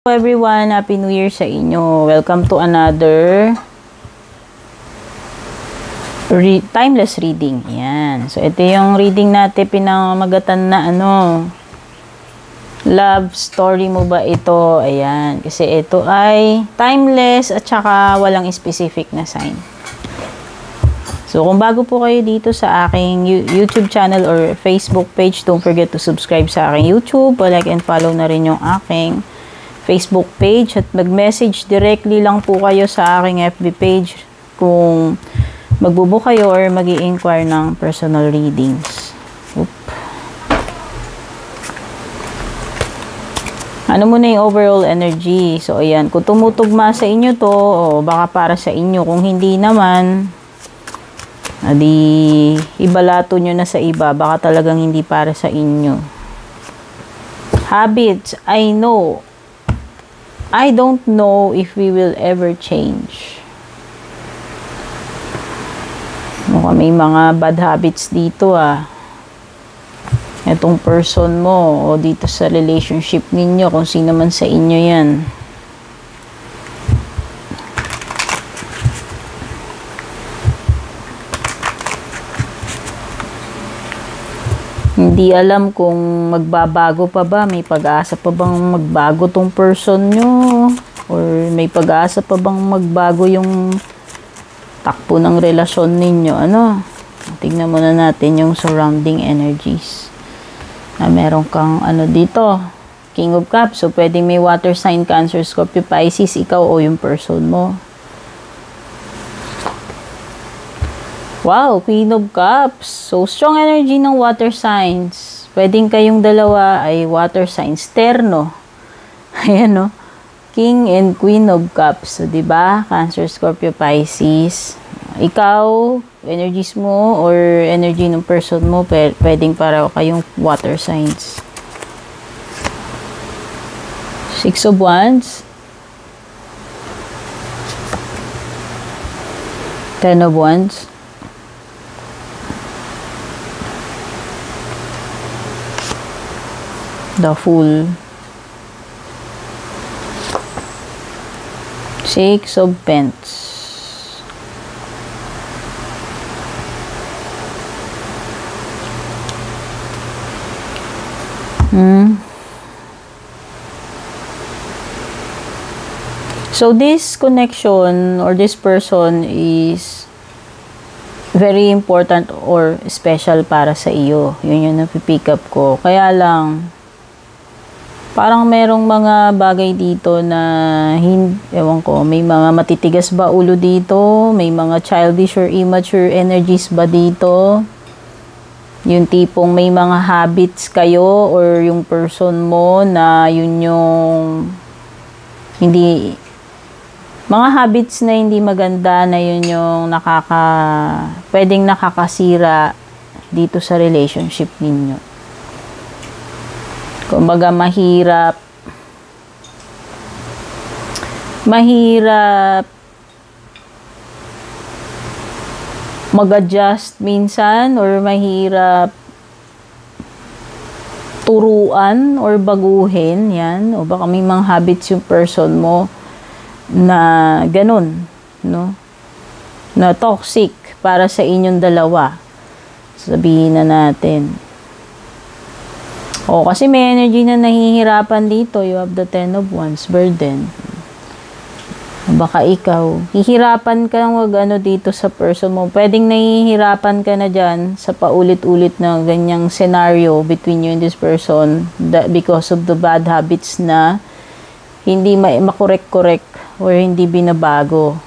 Everyone, Happy New Year sa inyo. Welcome to another timeless reading. Yan. So, ito yung reading natin, pinamagatan na love story mo ba ito? Ayan. Kasi ito ay timeless at saka walang specific na sign. So, kung bago po kayo dito sa aking YouTube channel or Facebook page, don't forget to subscribe sa aking YouTube. Like and follow na rin yung aking Facebook page at mag-message directly lang po kayo sa aking FB page kung magbubook kayo or mag-i-inquire ng personal readings. Ano muna yung overall energy? So, ayan. Kung tumutugma sa inyo to, o baka para sa inyo. Kung hindi naman, adi ibalato nyo na sa iba. Baka talagang hindi para sa inyo. Habits, I don't know if we will ever change. Mukhang may mga bad habits dito Itong person mo o dito sa relationship ninyo, kung sino man sa inyo yan. Hindi alam kung magbabago pa ba, may pag-asa pa bang magbago tong person nyo, or may pag-asa pa bang magbago yung takbo ng relasyon ninyo. Tingnan muna natin yung surrounding energies. Meron kang dito, King of Cups. So, pwedeng may water sign, Cancer, Scorpio, Pisces, ikaw o yung person mo. Wow, Queen of Cups. So, strong energy ng water signs. Pwedeng kayong dalawa ay water signs. Terno. Ayan, King and Queen of Cups. So, diba? Cancer, Scorpio, Pisces. Ikaw, energies mo or energy ng person mo, pwedeng para kayong water signs. Six of Wands. Ten of Wands. The Fool. Six of Pentacles. So, this connection or this person is very important or special para sa iyo. Yun yung napipick up ko. Kaya lang, parang merong mga bagay dito na, ewan ko, may mga matitigas ba ulo dito? May mga childish or immature energies ba dito? Yung tipong may mga habits kayo or yung person mo na yun yung mga habits na hindi maganda, na yun yung pwedeng nakakasira dito sa relationship ninyo. Kumbaga, mahirap mag-adjust minsan, or mahirap turuan or baguhin, yan. O baka may mga habits yung person mo na ganun, na toxic para sa inyong dalawa. Sabihin na natin. Kasi may energy na nahihirapan dito. You have the Ten of Wands, burden. Baka ikaw, hihirapan ka dito sa person mo. Pwedeng nahihirapan ka na dyan sa paulit-ulit na ganyang scenario between you and this person because of the bad habits na hindi makorek-korek or hindi binabago.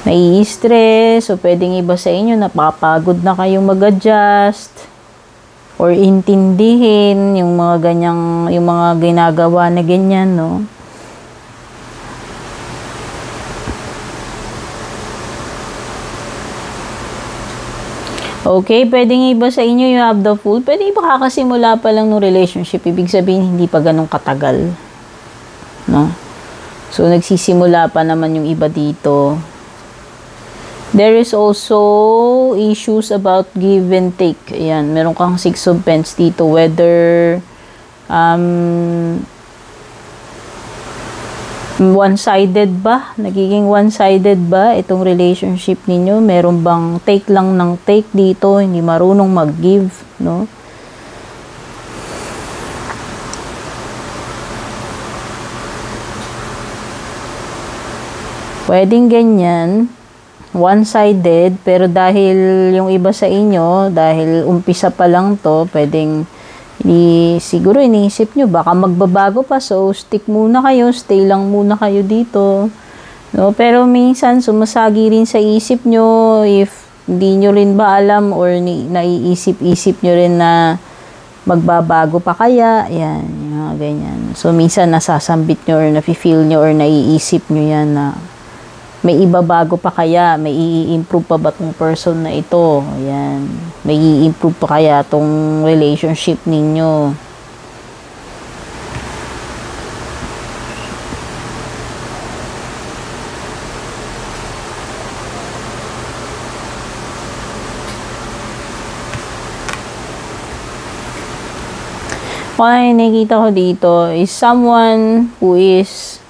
Nai-stress, o pwedeng iba sa inyo, napapagod na kayong mag-adjust or intindihin yung mga ginagawa na ganyan, Okay, pwedeng iba sa inyo, you have the Fool. Pwede iba kakasimula pa lang ng relationship. Ibig sabihin, hindi pa ganun katagal. So, nagsisimula pa naman yung iba dito. There is also issues about give and take. Ayan, meron kang Six of Pentacles dito. Whether One-sided ba? Nagiging one-sided ba itong relationship ninyo? Meron bang take lang ng take dito? Hindi marunong mag-give, no? Pwedeng ganyan, one-sided, pero dahil yung iba sa inyo, dahil umpisa pa lang to, pwedeng siguro iniisip nyo, baka magbabago pa, so stick muna kayo, stay lang muna kayo dito. No? Pero minsan, sumasagi rin sa isip nyo, if hindi nyo rin ba alam or naiisip-isip nyo rin na magbabago pa kaya, yan, yung ganyan. So, minsan nasasambit nyo or nafe-feel nyo or naiisip nyo yan na may ibabago pa kaya, may i-improve pa ba tong person na ito? Ayan. May i-improve pa kaya tong relationship ninyo? Kung ano nakikita ko dito is someone who is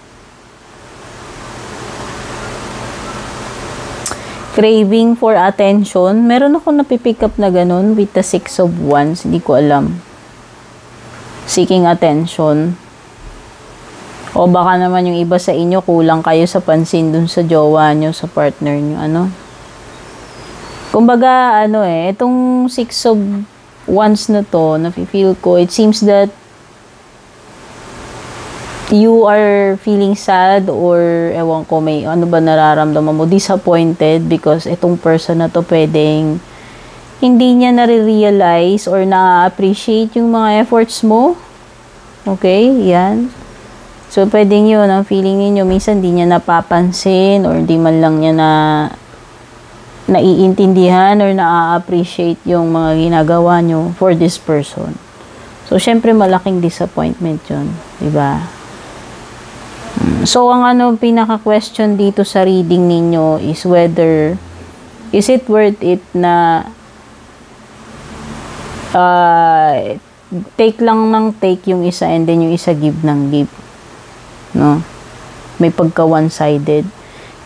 craving for attention. Meron ako napipick up na ganun with the 6 of Wands. Hindi ko alam. Seeking attention. O baka naman yung iba sa inyo, kulang kayo sa pansin dun sa jowa nyo, sa partner nyo. Ano? Kumbaga, itong 6 of Wands na to, nafe-feel ko, it seems that you are feeling sad or ewan ko may ano ba nararamdaman mo, disappointed because itong person na to pwedeng hindi niya nare-realize or na-appreciate yung mga efforts mo. Okay, yan. So, pwedeng yun, ang feeling ninyo, minsan di niya napapansin or di man lang niya naiintindihan or na-appreciate yung mga ginagawa nyo for this person. So, syempre malaking disappointment yun. Diba? So, ang pinaka-question dito sa reading ninyo is whether, is it worth it na take lang ng take yung isa and then yung isa give ng give. No? May pagka one-sided.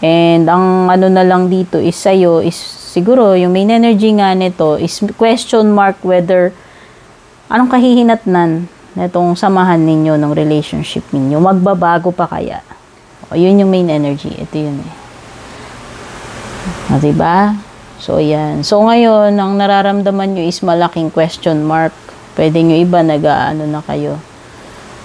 And ang na lang dito is sa'yo is siguro yung main energy nga nito is question mark whether anong kahihinatnan itong samahan ninyo ng relationship ninyo. Magbabago pa kaya? O, yun yung main energy. Ito yun eh. O, diba? So, yan. So, ngayon, ang nararamdaman nyo is malaking question mark. Pwede nyo iba nag-aano na kayo.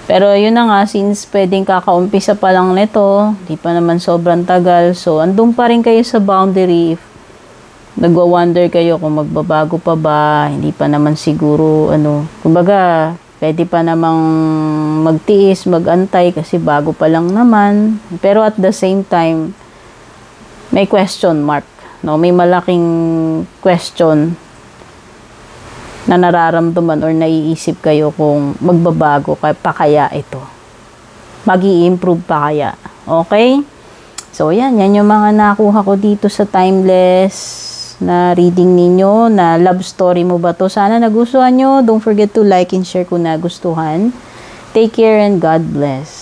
Pero, yun na nga, since pwedeng kakaumpisa pa lang nito, di pa naman sobrang tagal. So, andun pa rin kayo sa boundary. If nagwa-wonder kayo kung magbabago pa ba, hindi pa naman siguro, kumbaga, pwede pa namang magtiis, magantay kasi bago pa lang naman. Pero at the same time, may question mark. No? May malaking question na nararamdaman or naiisip kayo kung magbabago pa kaya ito. Mag-i-improve pa kaya. Okay? So, yan yung mga nakuha ko dito sa Timeless na reading ninyo, na love story mo ba to? Sana nagustuhan nyo. Don't forget to like and share kung nagustuhan. Take care and God bless.